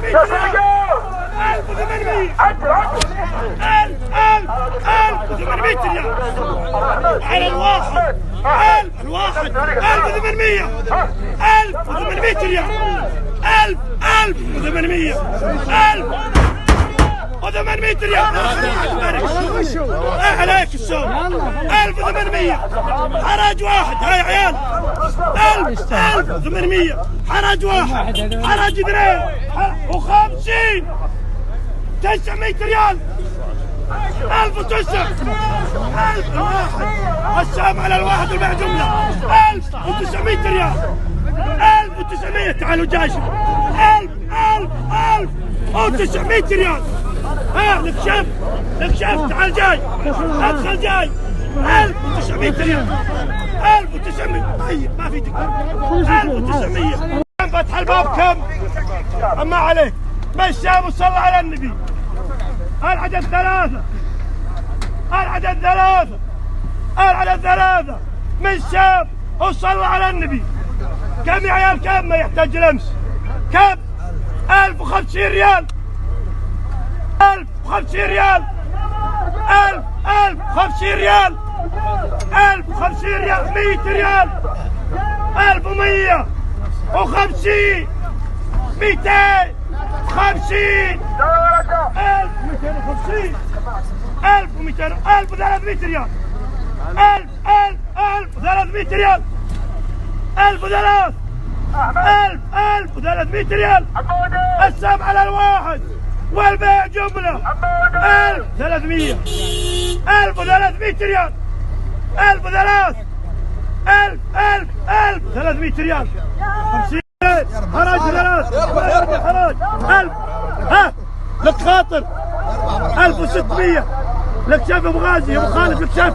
1800 ريال على الواحد. 1800 1800 ريال. 1800 1800 ريال. عليك السوق. 1800 حراج واحد. هاي عيال 1800 حراج واحد. حراج اثنين و50 900 ريال. 1900 الواحد. السهم على الواحد والبيع جمله. 1900 ريال. 1900. تعالوا جاشم. 1900 ريال. ها لك شف تعال جاي. ادخل جاي. 1900 ريال. 1900. طيب ما في دقيقة. 1900. فتح الباب كم؟ اما عليك. مشى وصلى على النبي. العدد ثلاثة. العدد ثلاثة. العدد ثلاثة. من شاب وصلى على النبي. كم يا عيال؟ كم ما يحتاج لمس؟ كم؟ 1050 ريال. 1050 ريال. 1050 ريال. 1050 ريال. 100 ريال. 1150. 250. 1250. 1200. 1300 ريال. 1300 ريال. 1300 ريال. السهم على الواحد والبيع جمله. 1300. 1300 ريال. 1300 ريال. 50 حراج. حراج 1000. ها لك خاطر. 1600 لك شاف ابو غازي. ابو خالد لك شاف.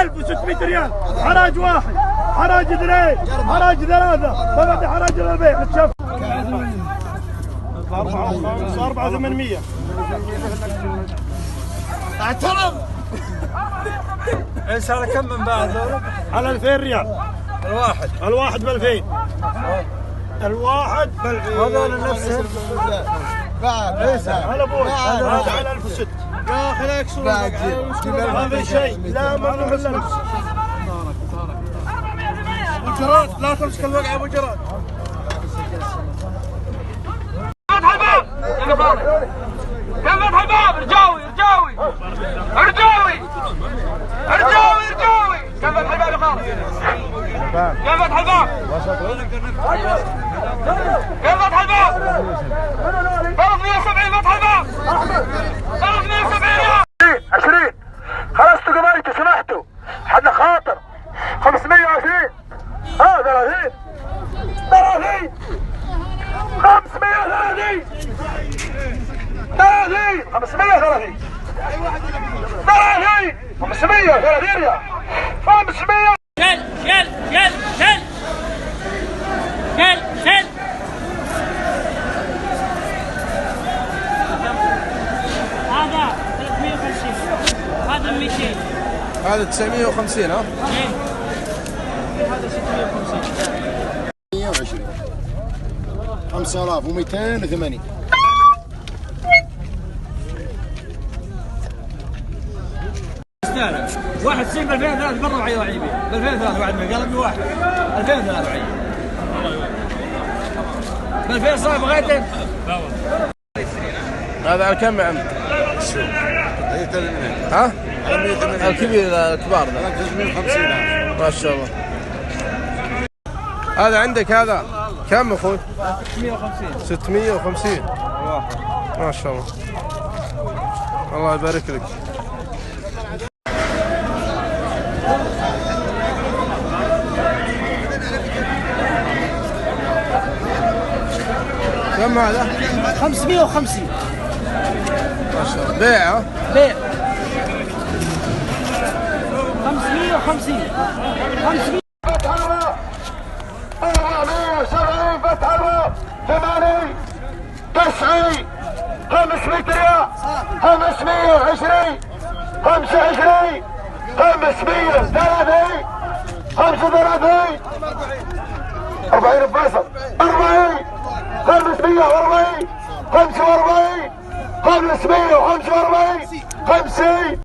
1600 ريال. حراج واحد. حراج اثنين. حراج ثلاثة. فبعد حراج البيع لك شاف. 4800. اعترف. ايش على كم من بعد؟ على 2000 ريال. الواحد. الواحد ب 2000. الواحد ب 2000. هذول نفسهم. على ابوي. هذا على 1600. يا اخي لا يكسرون. ما في شيء. لا ممنوع اللمس. ابو جراد لا تمسك الوقع يا ابو جراد. فتح الباب. كم فتح الباب؟ رجاوي. كم فتح الباب يا خالد؟ كم فتح الباب؟ 370 فتح الباب. 370 ريال. 20 خلصتوا قبايلته سمحتوا. حد خاطر. 520. 30. 530. 530. 530 ريال. 500. شل هذا 350. هذا 200. هذا 950. ها؟ ايه هذا 650. 120. 5280. واحد سين ب 2003 برا وعي وعي ب 2003 بعد ما قال بواحد 2003 وعي ب 2000 صار بغيتك. هذا على كم يا عم؟ ها؟ الكبير الكبار ذا 350. ما شاء الله. هذا عندك هذا كم اخوي؟ 650. 650 ما شاء الله. الله يبارك لك. كم هذا؟ 550. ما شاء الله. بيع ها؟ بيع 550. 500. فتح الباب. 80. 90. 500 ريال. 520. 25. 530. 35. 40 بفيصل. 40. 540. 45 545 50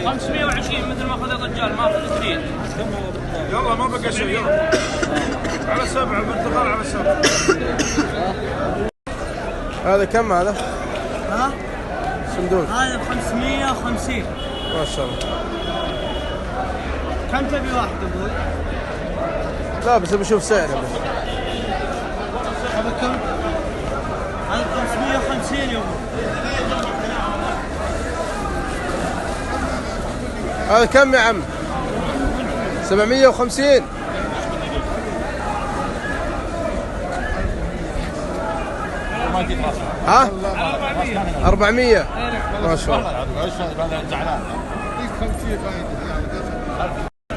520 مثل ما اخذ الرجال ما اخذ اثنين. يلا ما بقى شيء يلا. على 7 برتقال على 7. هذا كم هذا؟ ها؟ صندوق هذا ب 550. ما شاء الله. كم تبي واحد ابوي؟ لا بس بشوف سعره بس. هذا كم؟ هذا 550 يا ابوي. هذا كم يا عم؟ 750. ها؟ 400 ما شاء الله.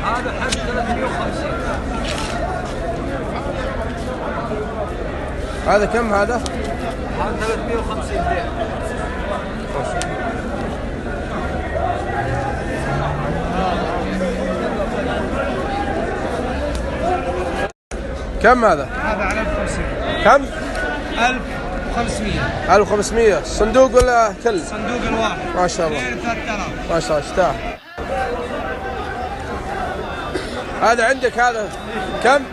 هذا حد 350. هذا كم هذا؟ هذا 350 درهم. كم هذا؟ هذا على 1050. كم؟ 1500. 1500 صندوق ولا كل؟ صندوق الواحد. ما شاء الله 3000. ما شاء الله اشتاح. هذا عندك هذا كم؟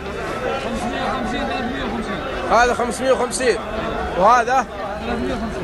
550 350. هذا 550 وهذا 350.